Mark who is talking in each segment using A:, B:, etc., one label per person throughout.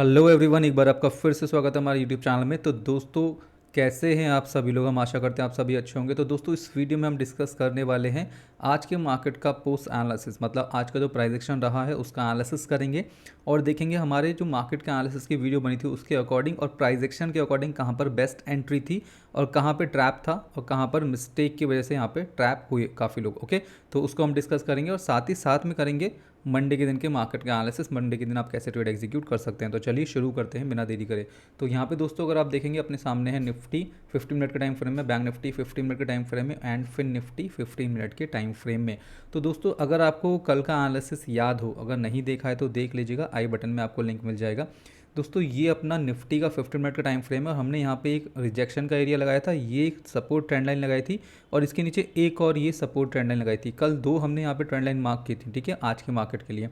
A: Hello everyone, एक बार आपका फिर से स्वागत है हमारे यूट्यूब चैनल में। तो दोस्तों, कैसे हैं आप सभी लोग? हम आशा करते हैं आप सभी अच्छे होंगे। तो दोस्तों, इस वीडियो में हम डिस्कस करने वाले हैं आज के मार्केट का पोस्ट एनालिसिस, मतलब आज का जो प्राइस एक्शन रहा है उसका एनालिसिस करेंगे और देखेंगे हमारे जो मार्केट के एनालिसिस की वीडियो बनी थी उसके अकॉर्डिंग और प्राइस एक्शन के अकॉर्डिंग कहाँ पर बेस्ट एंट्री थी और कहाँ पर ट्रैप था और कहाँ पर मिस्टेक की वजह से यहाँ पर ट्रैप हुए काफ़ी लोग। ओके, तो उसको हम डिस्कस करेंगे और साथ ही साथ में करेंगे मंडे के दिन के मार्केट का एनालिसिस, मंडे के दिन आप कैसे ट्रेड एग्जीक्यूट कर सकते हैं। तो चलिए शुरू करते हैं बिना देरी करे। तो यहाँ पे दोस्तों अगर आप देखेंगे अपने सामने है निफ्टी 15 मिनट के टाइम फ्रेम में, बैंक निफ्टी 15 मिनट के टाइम फ्रेम में एंड फिन निफ्टी 15 मिनट के टाइम फ्रेम में। तो दोस्तों अगर आपको कल का एनालिसिस याद हो, अगर नहीं देखा है तो देख लीजिएगा, आई बटन में आपको लिंक मिल जाएगा। दोस्तों ये अपना निफ्टी का 15 मिनट का टाइम फ्रेम है और हमने यहाँ पे एक रिजेक्शन का एरिया लगाया था, ये एक सपोर्ट ट्रेंड लाइन लगाई थी और इसके नीचे एक और ये सपोर्ट ट्रेंड लाइन लगाई थी। कल दो हमने यहाँ पे ट्रेंड लाइन मार्क की थी, ठीक है, आज के मार्केट के लिए।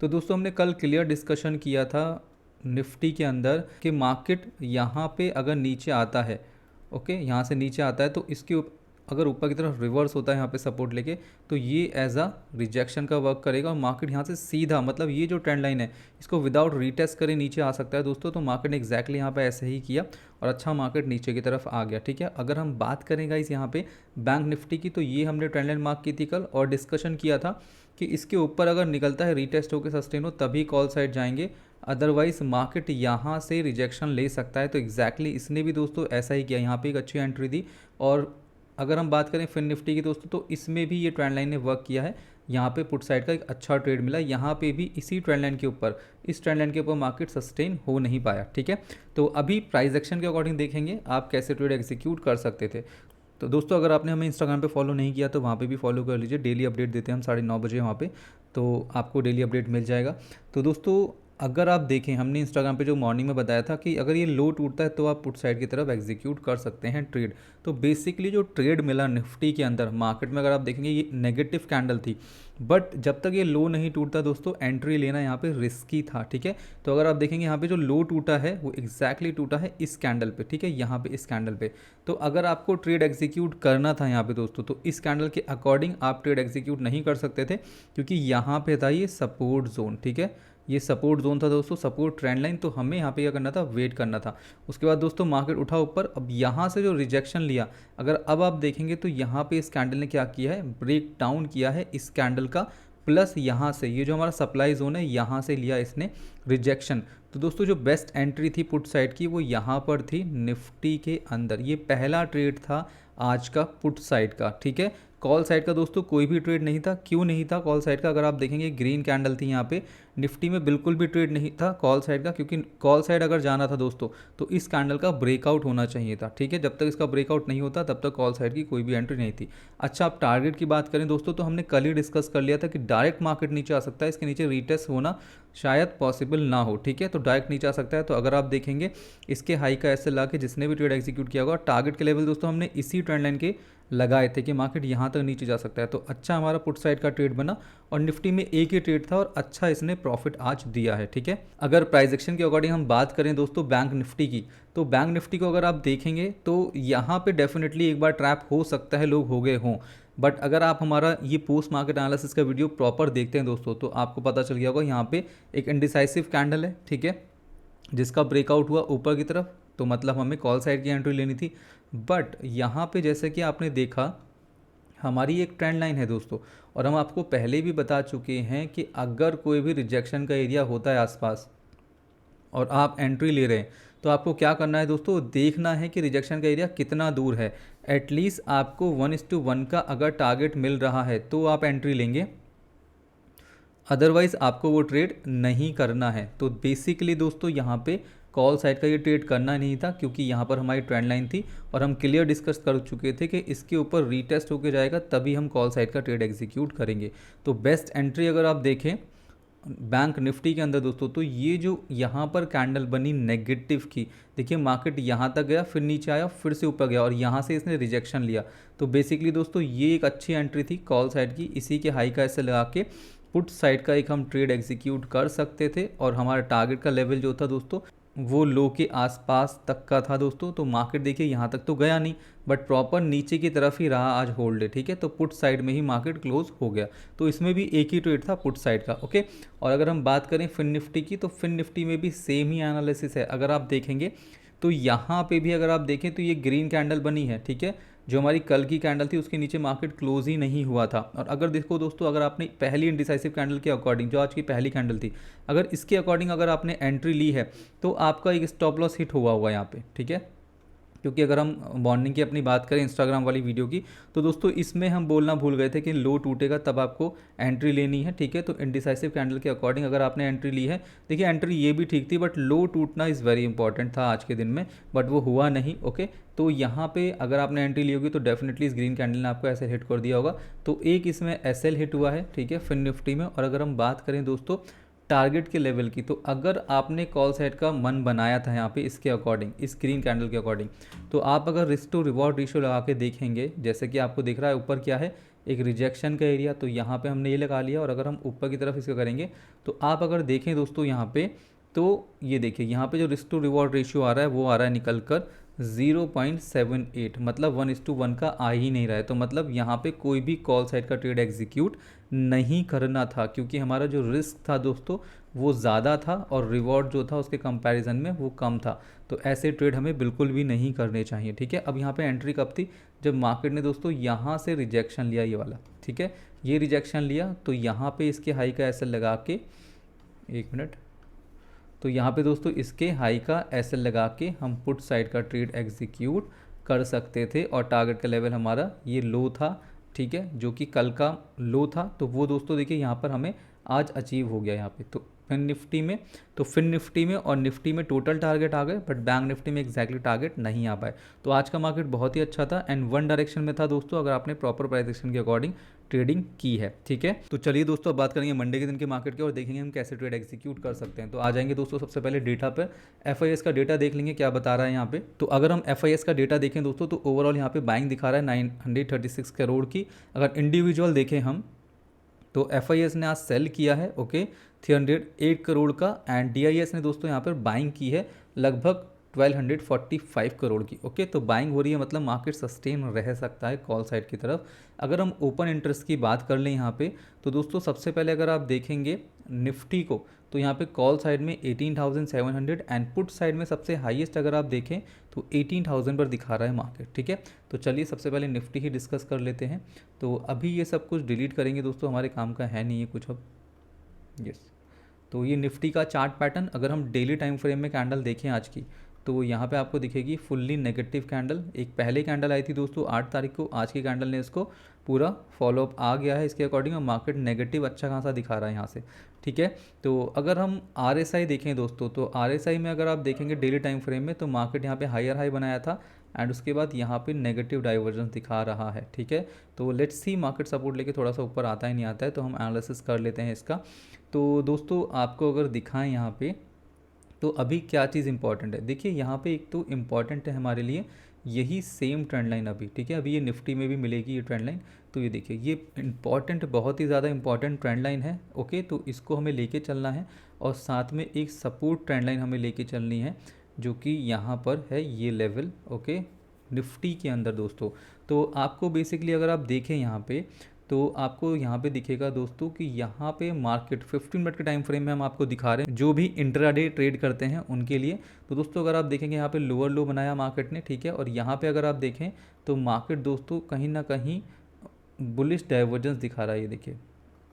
A: तो दोस्तों हमने कल क्लियर डिस्कशन किया था निफ्टी के अंदर कि मार्केट यहाँ पे अगर नीचे आता है, ओके, यहाँ से नीचे आता है तो इसके अगर ऊपर की तरफ रिवर्स होता है यहाँ पे सपोर्ट लेके, तो ये एज अ रिजेक्शन का वर्क करेगा और मार्केट यहाँ से सीधा, मतलब ये जो ट्रेंड लाइन है इसको विदाउट रीटेस्ट करे नीचे आ सकता है दोस्तों। तो मार्केट ने एक्जैक्टली यहाँ पे ऐसे ही किया और अच्छा मार्केट नीचे की तरफ आ गया, ठीक है। अगर हम बात करें गाइस यहाँ पे बैंक निफ्टी की, तो ये हमने ट्रेंड लाइन मार्क की थी कल और डिस्कशन किया था कि इसके ऊपर अगर निकलता है रीटेस्ट होकर सस्टेन हो तभी कॉल साइड जाएंगे, अदरवाइज मार्केट यहाँ से रिजेक्शन ले सकता है। तो एग्जैक्टली इसने भी दोस्तों ऐसा ही किया, यहाँ पे एक अच्छी एंट्री दी। और अगर हम बात करें फिन निफ्टी की दोस्तों, तो इसमें भी ये ट्रेंड लाइन ने वर्क किया है, यहाँ पे पुट साइड का एक अच्छा ट्रेड मिला, यहाँ पे भी इसी ट्रेंड लाइन के ऊपर, इस ट्रेंड लाइन के ऊपर मार्केट सस्टेन हो नहीं पाया, ठीक है। तो अभी प्राइस एक्शन के अकॉर्डिंग देखेंगे आप कैसे ट्रेड एग्जीक्यूट कर सकते थे। तो दोस्तों अगर आपने हमें इंस्टाग्राम पे फॉलो नहीं किया तो वहाँ पे भी फॉलो कर लीजिए, डेली अपडेट देते हैं हम 9:30 बजे वहाँ पे, तो आपको डेली अपडेट मिल जाएगा। तो दोस्तों अगर आप देखें, हमने इंस्टाग्राम पे जो मॉर्निंग में बताया था कि अगर ये लो टूटता है तो आप पुट साइड की तरफ एग्जीक्यूट कर सकते हैं ट्रेड। तो बेसिकली जो ट्रेड मिला निफ्टी के अंदर मार्केट में, अगर आप देखेंगे ये नेगेटिव कैंडल थी, बट जब तक ये लो नहीं टूटता दोस्तों एंट्री लेना यहाँ पे रिस्की था, ठीक है। तो अगर आप देखेंगे यहाँ पे जो लो टूटा है वो एग्जैक्टली टूटा है इस कैंडल पे, ठीक है, यहाँ पे इस कैंडल पे। तो अगर आपको ट्रेड एग्जीक्यूट करना था यहाँ पे दोस्तों, तो इस कैंडल के अकॉर्डिंग आप ट्रेड एग्जीक्यूट नहीं कर सकते थे क्योंकि यहाँ पे था ये सपोर्ट जोन, ठीक है, ये सपोर्ट जोन था दोस्तों, सपोर्ट ट्रेंड लाइन। तो हमें यहाँ पे क्या करना था, वेट करना था। उसके बाद दोस्तों मार्केट उठा ऊपर, अब यहाँ से जो रिजेक्शन लिया, अगर अब आप देखेंगे तो यहाँ पे इस कैंडल ने क्या किया है, ब्रेक डाउन किया है इस कैंडल का, प्लस यहाँ से ये जो हमारा सप्लाई जोन है यहाँ से लिया इसने रिजेक्शन। तो दोस्तों जो बेस्ट एंट्री थी पुट साइड की वो यहाँ पर थी निफ्टी के अंदर। ये पहला ट्रेड था आज का पुट साइड का, ठीक है। कॉल साइड का दोस्तों कोई भी ट्रेड नहीं था। क्यों नहीं था कॉल साइड का? अगर आप देखेंगे ग्रीन कैंडल थी यहाँ पे, निफ्टी में बिल्कुल भी ट्रेड नहीं था कॉल साइड का, क्योंकि कॉल साइड अगर जाना था दोस्तों तो इस कैंडल का ब्रेकआउट होना चाहिए था, ठीक है। जब तक इसका ब्रेकआउट नहीं होता तब तक कॉल साइड की कोई भी एंट्री नहीं थी। अच्छा, आप टारगेट की बात करें दोस्तों, तो हमने कल ही डिस्कस कर लिया था कि डायरेक्ट मार्केट नीचे आ सकता है, इसके नीचे रीटेस्ट होना शायद पॉसिबल ना हो, ठीक है। तो डायरेक्ट नीचे आ सकता है। तो अगर आप देखेंगे इसके हाई का ऐसे ला के जिसने भी ट्रेड एग्जीक्यूट किया होगा, टारगेट के लेवल दोस्तों हमने इसी ट्रेंड लाइन के लगाए थे कि मार्केट यहाँ तक नीचे जा सकता है। तो अच्छा हमारा पुट साइड का ट्रेड बना और निफ्टी में एक ही ट्रेड था और अच्छा इसने प्रॉफिट आज दिया है, ठीक है। अगर प्राइस एक्शन के अकॉर्डिंग हम बात करें दोस्तों बैंक निफ्टी की, तो बैंक निफ्टी को अगर आप देखेंगे तो यहाँ पे डेफिनेटली एक बार ट्रैप हो सकता है, लोग हो गए हों। बट अगर आप हमारा ये पोस्ट मार्केट एनालिसिस का वीडियो प्रॉपर देखते हैं दोस्तों, तो आपको पता चल गया होगा यहाँ पे एक इनडिसाइसिव कैंडल है, ठीक है, जिसका ब्रेकआउट हुआ ऊपर की तरफ, तो मतलब हमें कॉल साइड की एंट्री लेनी थी। बट यहाँ पे जैसे कि आपने देखा हमारी एक ट्रेंड लाइन है दोस्तों, और हम आपको पहले भी बता चुके हैं कि अगर कोई भी रिजेक्शन का एरिया होता है आसपास और आप एंट्री ले रहे हैं तो आपको क्या करना है दोस्तों, देखना है कि रिजेक्शन का एरिया कितना दूर है। एटलीस्ट आपको 1:1 का अगर टारगेट मिल रहा है तो आप एंट्री लेंगे, अदरवाइज आपको वो ट्रेड नहीं करना है। तो बेसिकली दोस्तों यहाँ पे कॉल साइड का ये ट्रेड करना नहीं था क्योंकि यहाँ पर हमारी ट्रेंड लाइन थी और हम क्लियर डिस्कस कर चुके थे कि इसके ऊपर रीटेस्ट होके जाएगा तभी हम कॉल साइड का ट्रेड एग्जीक्यूट करेंगे। तो बेस्ट एंट्री अगर आप देखें बैंक निफ्टी के अंदर दोस्तों, तो ये जो यहाँ पर कैंडल बनी नेगेटिव की, देखिए मार्केट यहाँ तक गया, फिर नीचे आया, फिर से ऊपर गया और यहाँ से इसने रिजेक्शन लिया। तो बेसिकली दोस्तों ये एक अच्छी एंट्री थी कॉल साइड की, इसी के हाई का ऐसे लगा के पुट साइड का एक हम ट्रेड एग्जीक्यूट कर सकते थे और हमारा टारगेट का लेवल जो था दोस्तों वो लो के आसपास तक का था दोस्तों। तो मार्केट देखिए यहाँ तक तो गया नहीं, बट प्रॉपर नीचे की तरफ ही रहा आज होल्ड है, ठीक है। तो पुट साइड में ही मार्केट क्लोज हो गया। तो इसमें भी एक ही ट्रेड था पुट साइड का, ओके। और अगर हम बात करें फिन निफ्टी की, तो फिन निफ्टी में भी सेम ही एनालिसिस है। अगर आप देखेंगे तो यहाँ पे भी अगर आप देखें तो ये ग्रीन कैंडल बनी है, ठीक है। जो हमारी कल की कैंडल थी उसके नीचे मार्केट क्लोज ही नहीं हुआ था। और अगर देखो दोस्तों, अगर आपने पहली इंडिसाइसिव कैंडल के अकॉर्डिंग, जो आज की पहली कैंडल थी, अगर इसके अकॉर्डिंग अगर आपने एंट्री ली है तो आपका एक स्टॉप लॉस हिट हुआ होगा यहाँ पे, ठीक है। क्योंकि अगर हम मॉर्निंग की अपनी बात करें इंस्टाग्राम वाली वीडियो की, तो दोस्तों इसमें हम बोलना भूल गए थे कि लो टूटेगा तब आपको एंट्री लेनी है, ठीक है। तो इंडिसाइसिव कैंडल के अकॉर्डिंग अगर आपने एंट्री ली है, देखिए एंट्री ये भी ठीक थी, बट लो टूटना इज़ वेरी इंपॉर्टेंट था आज के दिन में, बट वो हुआ नहीं, ओके। तो यहाँ पे अगर आपने एंट्री ली होगी तो डेफिनेटली इस ग्रीन कैंडल ने आपको ऐसे हिट कर दिया होगा। तो एक इसमें एसएल हिट हुआ है, ठीक है, फिन निफ्टी में। और अगर हम बात करें दोस्तों टारगेट के लेवल की, तो अगर आपने कॉल साइड का मन बनाया था यहाँ पे इसके अकॉर्डिंग, इस ग्रीन कैंडल के अकॉर्डिंग, तो आप अगर रिस्क टू रिवॉर्ड रेशियो लगा के देखेंगे, जैसे कि आपको दिख रहा है ऊपर क्या है, एक रिजेक्शन का एरिया, तो यहाँ पे हमने ये लगा लिया। और अगर हम ऊपर की तरफ इसको करेंगे तो आप अगर देखें दोस्तों यहाँ पे, तो ये देखिए यहाँ पे जो रिस्क टू रिवॉर्ड रेशियो आ रहा है वो आ रहा है निकल कर 0.78, मतलब 1:1 का आ ही नहीं रहा है। तो मतलब यहाँ पे कोई भी कॉल साइड का ट्रेड एग्जीक्यूट नहीं करना था, क्योंकि हमारा जो रिस्क था दोस्तों वो ज़्यादा था और रिवॉर्ड जो था उसके कंपैरिजन में वो कम था। तो ऐसे ट्रेड हमें बिल्कुल भी नहीं करने चाहिए, ठीक है। अब यहाँ पे एंट्री कब थी, जब मार्केट ने दोस्तों यहाँ से रिजेक्शन लिया, ये वाला, ठीक है, ये रिजेक्शन लिया। तो यहाँ पे इसके हाई का एसएल लगा के, एक मिनट, तो यहाँ पे दोस्तों इसके हाई का एसएल लगा के हम पुट साइड का ट्रेड एग्जीक्यूट कर सकते थे। और टारगेट का लेवल हमारा ये लो था, ठीक है, जो कि कल का लो था। तो वो दोस्तों देखिए यहाँ पर हमें आज अचीव हो गया यहाँ पे। तो फिन निफ्टी में, तो फिन निफ्टी में और निफ्टी में टोटल टारगेट आ गए, बट बैंक निफ्टी में एग्जैक्टली टारगेट नहीं आ पाए। तो आज का मार्केट बहुत ही अच्छा था एंड वन डायरेक्शन में था दोस्तों, अगर आपने प्रॉपर प्राइस एक्शन के अकॉर्डिंग ट्रेडिंग की है, ठीक है। तो चलिए दोस्तों अब बात करेंगे मंडे के दिन के मार्केट की और देखेंगे हम कैसे ट्रेड एग्जीक्यूट कर सकते हैं। तो आ जाएंगे दोस्तों सबसे पहले डेटा पर, एफआईएस का डेटा देख लेंगे क्या बता रहा है यहाँ पे। तो अगर हम एफआईएस का डेटा देखें दोस्तों, तो ओवरऑल यहाँ पे बाइंग दिखा रहा है 936 करोड़ की। अगर इंडिविजुअल देखें हम, तो एफआईएस ने आज सेल किया है, ओके, 308 करोड़ का। एंड डीआईएस ने दोस्तों यहाँ पर बाइंग की है लगभग 1245 करोड़ की, ओके। तो बाइंग हो रही है, मतलब मार्केट सस्टेन रह सकता है कॉल साइड की तरफ। अगर हम ओपन इंटरेस्ट की बात कर लें यहाँ पे, तो दोस्तों सबसे पहले अगर आप देखेंगे निफ्टी को, तो यहाँ पे कॉल साइड में 18,700 एंड पुट साइड में सबसे हाईएस्ट अगर आप देखें तो 18,000 पर दिखा रहा है मार्केट, ठीक है। तो चलिए सबसे पहले निफ्टी ही डिस्कस कर लेते हैं। तो अभी ये सब कुछ डिलीट करेंगे दोस्तों, हमारे काम का है नहीं है कुछ अब, यस। तो ये निफ्टी का चार्ट पैटर्न, अगर हम डेली टाइम फ्रेम में कैंडल देखें आज की, तो यहाँ पे आपको दिखेगी फुल्ली नेगेटिव कैंडल। एक पहले कैंडल आई थी दोस्तों 8 तारीख को, आज की कैंडल ने इसको पूरा फॉलोअप आ गया है इसके अकॉर्डिंग, और मार्केट नेगेटिव अच्छा खासा दिखा रहा है यहाँ से, ठीक है। तो अगर हम आरएसआई देखें दोस्तों, तो आरएसआई में अगर आप देखेंगे डेली टाइम फ्रेम में, तो मार्केट यहाँ पे हायर हाई बनाया था एंड उसके बाद यहाँ पे नेगेटिव डाइवर्जेंस दिखा रहा है, ठीक है। तो लेट्स सी मार्केट सपोर्ट लेके थोड़ा सा ऊपर आता है नहीं आता है, तो हम एनालिसिस कर लेते हैं इसका। तो दोस्तों आपको अगर दिखाएं यहाँ पे, तो अभी क्या चीज़ इंपॉर्टेंट है, देखिए यहाँ पे एक तो इम्पॉर्टेंट है हमारे लिए यही सेम ट्रेंड लाइन अभी, ठीक है। अभी ये निफ्टी में भी मिलेगी ये ट्रेंड लाइन। तो ये देखिए ये इंपॉर्टेंट, बहुत ही ज़्यादा इंपॉर्टेंट ट्रेंड लाइन है, ओके। तो इसको हमें लेके चलना है और साथ में एक सपोर्ट ट्रेंड लाइन हमें लेके चलनी है, जो कि यहाँ पर है ये लेवल, ओके, निफ्टी के अंदर दोस्तों। तो आपको बेसिकली अगर आप देखें यहाँ पे, तो आपको यहाँ पे दिखेगा दोस्तों कि यहाँ पे मार्केट 15 मिनट के टाइम फ्रेम में हम आपको दिखा रहे हैं, जो भी इंट्राडे ट्रेड करते हैं उनके लिए। तो दोस्तों अगर आप देखेंगे यहाँ पे लोअर लो बनाया मार्केट ने, ठीक है। और यहाँ पे अगर आप देखें तो मार्केट दोस्तों कहीं ना कहीं बुलिश डाइवर्जेंस दिखा रहा है, ये देखिए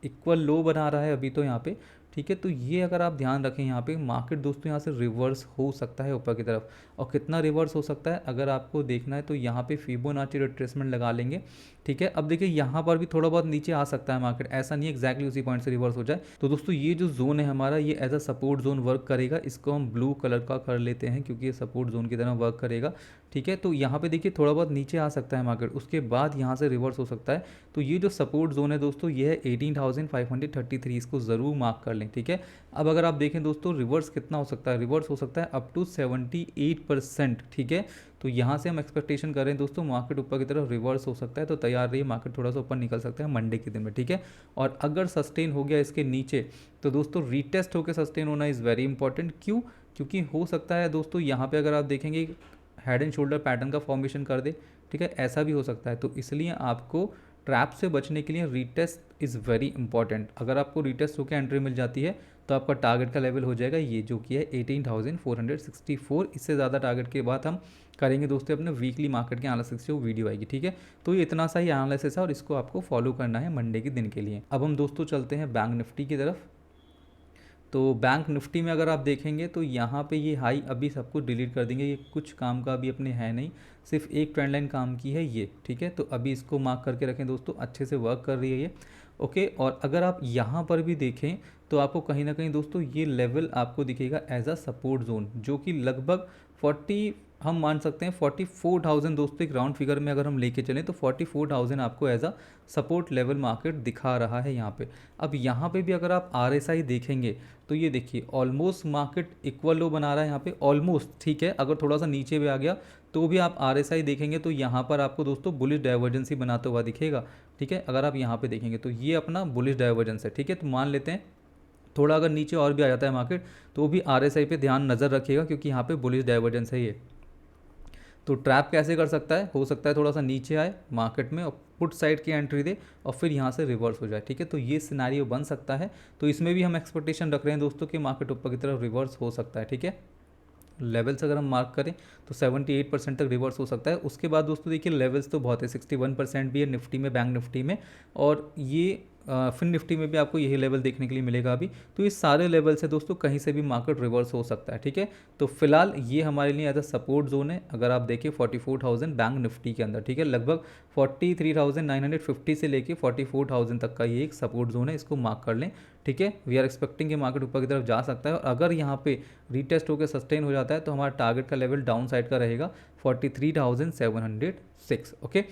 A: इक्वल लो बना रहा है अभी तो यहाँ पे, ठीक है। तो ये अगर आप ध्यान रखें यहाँ पे मार्केट दोस्तों यहाँ से रिवर्स हो सकता है ऊपर की तरफ, और कितना रिवर्स हो सकता है अगर आपको देखना है तो यहाँ पे फिबोनाची रिट्रेसमेंट लगा लेंगे, ठीक है। अब देखिए यहाँ पर भी थोड़ा बहुत नीचे आ सकता है मार्केट, ऐसा नहीं एक्जैक्टली उसी पॉइंट से रिवर्स हो जाए। तो दोस्तों ये जो जोन है हमारा, ये as a support zone work करेगा, इसको हम ब्लू कलर का कर लेते हैं क्योंकि ये सपोर्ट जोन की तरह वर्क करेगा, ठीक है। तो यहाँ पे देखिए थोड़ा बहुत नीचे आ सकता है मार्केट, उसके बाद यहाँ से रिवर्स हो सकता है। तो ये जो सपोर्ट जोन है दोस्तों, ये है 18,533, इसको ज़रूर मार्क कर लें, ठीक है। अब अगर आप देखें दोस्तों रिवर्स कितना हो सकता है, रिवर्स हो सकता है अप टू 78%, ठीक है। तो यहाँ से हम एक्सपेक्टेशन कर रहे हैं दोस्तों मार्केट ऊपर की तरफ रिवर्स हो सकता है, तो तैयार रहिए, मार्केट थोड़ा सा ऊपर निकल सकता है मंडे के दिन में, ठीक है। और अगर सस्टेन हो गया इसके नीचे तो दोस्तों रीटेस्ट होकर सस्टेन होना इज़ वेरी इंपॉर्टेंट। क्यों? क्योंकि हो सकता है दोस्तों यहाँ पे अगर आप देखेंगे हेड एंड शोल्डर पैटर्न का फॉर्मेशन कर दे, ठीक है, ऐसा भी हो सकता है। तो इसलिए आपको ट्रैप से बचने के लिए रीटेस्ट इज़ वेरी इंपॉर्टेंट। अगर आपको रीटेस्ट होकर एंट्री मिल जाती है तो आपका टारगेट का लेवल हो जाएगा ये, जो कि है 18,464। इससे ज़्यादा टारगेट के बाद हम करेंगे दोस्तों अपने वीकली मार्केट के एनालिसिस से वो वीडियो आएगी, ठीक है। तो ये इतना सा ही एनालिसिस है और इसको आपको फॉलो करना है मंडे के दिन के लिए। अब हम दोस्तों चलते हैं बैंक निफ्टी की तरफ। तो बैंक निफ्टी में अगर आप देखेंगे तो यहाँ पे ये हाई अभी सब कुछ डिलीट कर देंगे, ये कुछ काम का अभी अपने है नहीं, सिर्फ एक ट्रेंड लाइन काम की है ये, ठीक है। तो अभी इसको मार्क करके रखें दोस्तों, अच्छे से वर्क कर रही है ये, ओके। और अगर आप यहाँ पर भी देखें तो आपको कहीं ना कहीं दोस्तों ये लेवल आपको दिखेगा एज अ सपोर्ट जोन, जो कि लगभग 40, हम मान सकते हैं 44,000 दोस्तों, एक राउंड फिगर में अगर हम लेके चलें तो 44,000 आपको as a support level market दिखा रहा है यहाँ पे। अब यहाँ पे भी अगर आप RSI देखेंगे तो ये देखिए ऑलमोस्ट मार्केट इक्वल लो बना रहा है यहाँ पे, ऑलमोस्ट, ठीक है। अगर थोड़ा सा नीचे भी आ गया तो भी आप RSI देखेंगे तो यहाँ पर आपको दोस्तों बुलिश डाइवर्जेंस ही बनाता हुआ दिखेगा, ठीक है। अगर आप यहाँ पे देखेंगे तो ये अपना बुलिश डाइवर्जेंस है, ठीक है। तो मान लेते हैं थोड़ा अगर नीचे और भी आ जाता है मार्केट तो भी RSI पे ध्यान नज़र रखिएगा, क्योंकि यहाँ पे बुलिश डाइवर्जेंस है ये। तो ट्रैप कैसे कर सकता है, हो सकता है थोड़ा सा नीचे आए मार्केट में और पुट साइड की एंट्री दे और फिर यहाँ से रिवर्स हो जाए, ठीक है। तो ये सिनेरियो बन सकता है, तो इसमें भी हम एक्सपेक्टेशन रख रहे हैं दोस्तों कि मार्केट ऊपर की तरफ रिवर्स हो सकता है, ठीक है। लेवल्स अगर हम मार्क करें तो 78% तक रिवर्स हो सकता है। उसके बाद दोस्तों देखिए लेवल्स तो बहुत है, 61% भी है निफ्टी में, बैंक निफ्टी में, और ये फिन निफ्टी में भी आपको यही लेवल देखने के लिए मिलेगा अभी। तो ये सारे लेवल से दोस्तों कहीं से भी मार्केट रिवर्स हो सकता है, ठीक है। तो फिलहाल ये हमारे लिए एज अ सपोर्ट जोन है, अगर आप देखिए 44,000 बैंक निफ्टी के अंदर, ठीक है। लगभग 43,950 से लेके 44,000 तक का ये एक सपोर्ट जोन है, इसको मार्क कर लें, ठीक है। वी आर एक्सपेक्टिंग कि मार्केट ऊपर की तरफ जा सकता है, और अगर यहाँ पे रीटेस्ट होकर सस्टेन हो जाता है तो हमारा टारगेट का लेवल डाउन साइड का रहेगा 43,706, ओके।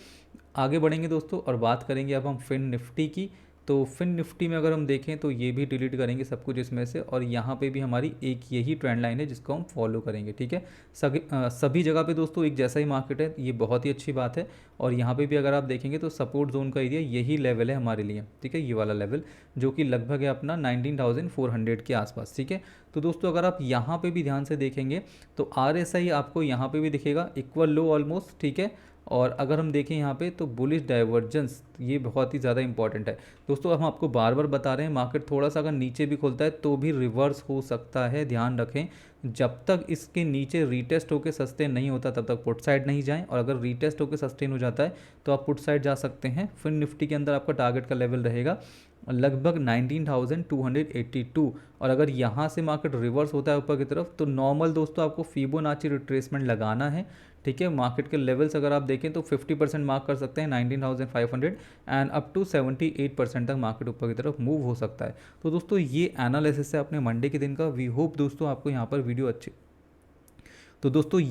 A: आगे बढ़ेंगे दोस्तों और बात करेंगे अब हम फिन निफ्टी की। तो फिन निफ्टी में अगर हम देखें तो ये भी डिलीट करेंगे सब कुछ इसमें से, और यहाँ पे भी हमारी एक यही ट्रेंड लाइन है जिसको हम फॉलो करेंगे, ठीक है। सभी जगह पे दोस्तों एक जैसा ही मार्केट है, ये बहुत ही अच्छी बात है। और यहाँ पे भी अगर आप देखेंगे तो सपोर्ट जोन का एरिया यही लेवल है हमारे लिए, ठीक है, ये वाला लेवल जो कि लगभग है अपना 19,400 के आसपास, ठीक है। तो दोस्तों अगर आप यहाँ पे भी ध्यान से देखेंगे तो RSI आपको यहाँ पे भी दिखेगा इक्वल लो ऑलमोस्ट, ठीक है। और अगर हम देखें यहाँ पे तो बुलिश डाइवर्जेंस ये बहुत ही ज़्यादा इंपॉर्टेंट है दोस्तों। हम आपको बार बार बता रहे हैं मार्केट थोड़ा सा अगर नीचे भी खुलता है तो भी रिवर्स हो सकता है, ध्यान रखें। जब तक इसके नीचे रीटेस्ट होकर सस्टेन नहीं होता तब तक पुट साइड नहीं जाएं, और अगर रीटेस्ट होकर सस्टेन हो जाता है तो आप पुट साइड जा सकते हैं। फिर निफ्टी के अंदर आपका टारगेट का लेवल रहेगा लगभग 19,282, और अगर यहाँ से मार्केट रिवर्स होता है ऊपर की तरफ तो नॉर्मल दोस्तों आपको फिबोनाची रिट्रेसमेंट लगाना है, ठीक है। मार्केट के लेवल्स अगर आप देखें तो 50% मार्क कर सकते हैं 19,500 एंड अप टू 78% तक मार्केट ऊपर की तरफ मूव हो सकता है। तो दोस्तों ये एनालिसिस है अपने मंडे के दिन का। वी होप दोस्तों आपको यहाँ पर वीडियो अच्छी, तो दोस्तों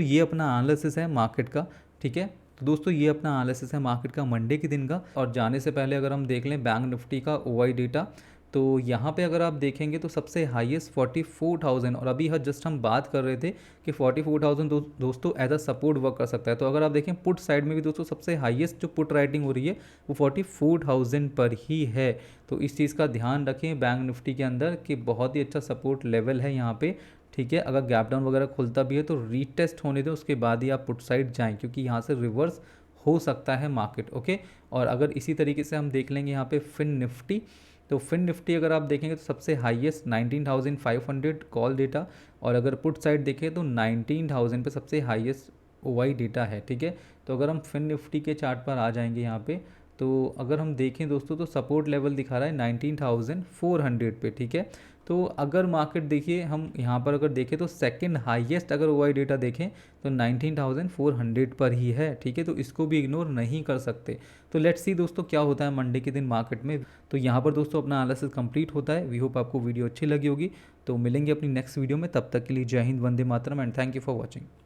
A: ये अपना एनालिसिस है मार्केट का, ठीक है। तो दोस्तों ये अपना एनालिसिस है मार्केट का मंडे के दिन का। और जाने से पहले अगर हम देख लें बैंक निफ्टी का OI डेटा, तो यहाँ पे अगर आप देखेंगे तो सबसे हाईएस्ट 44,000, और अभी जस्ट हम बात कर रहे थे कि 44,000 दोस्तों एज अ सपोर्ट वर्क कर सकता है। तो अगर आप देखें पुट साइड में भी दोस्तों सबसे हाईएस्ट जो पुट राइटिंग हो रही है वो 44,000 पर ही है। तो इस चीज़ का ध्यान रखें बैंक निफ्टी के अंदर कि बहुत ही अच्छा सपोर्ट लेवल है यहाँ पे, ठीक है। अगर गैप डाउन वगैरह खुलता भी है तो रीटेस्ट होने दें, उसके बाद ही आप पुट साइड जाएं, क्योंकि यहाँ से रिवर्स हो सकता है मार्केट, ओके। और अगर इसी तरीके से हम देख लेंगे यहाँ पे फिन निफ्टी, तो फिन निफ्टी अगर आप देखेंगे तो सबसे हाईएस्ट 19,500 कॉल डेटा, और अगर पुट साइड देखें तो 19,000 पे सबसे हाईएस्ट OI डेटा है, ठीक है। तो अगर हम फिन निफ्टी के चार्ट पर आ जाएंगे यहाँ पे, तो अगर हम देखें दोस्तों तो सपोर्ट लेवल दिखा रहा है 19,400 पे, ठीक है। तो अगर मार्केट देखिए हम यहाँ पर अगर देखें तो सेकंड हाईएस्ट अगर OI डेटा देखें तो 19,400 पर ही है, ठीक है। तो इसको भी इग्नोर नहीं कर सकते। तो लेट्स सी दोस्तों क्या होता है मंडे के दिन मार्केट में। तो यहाँ पर दोस्तों अपना एनालिसिस कंप्लीट होता है। वी होप आपको वीडियो अच्छी लगी होगी। तो मिलेंगे अपनी नेक्स्ट वीडियो में, तब तक के लिए जय हिंद, वंदे मातरम and thank you for watching.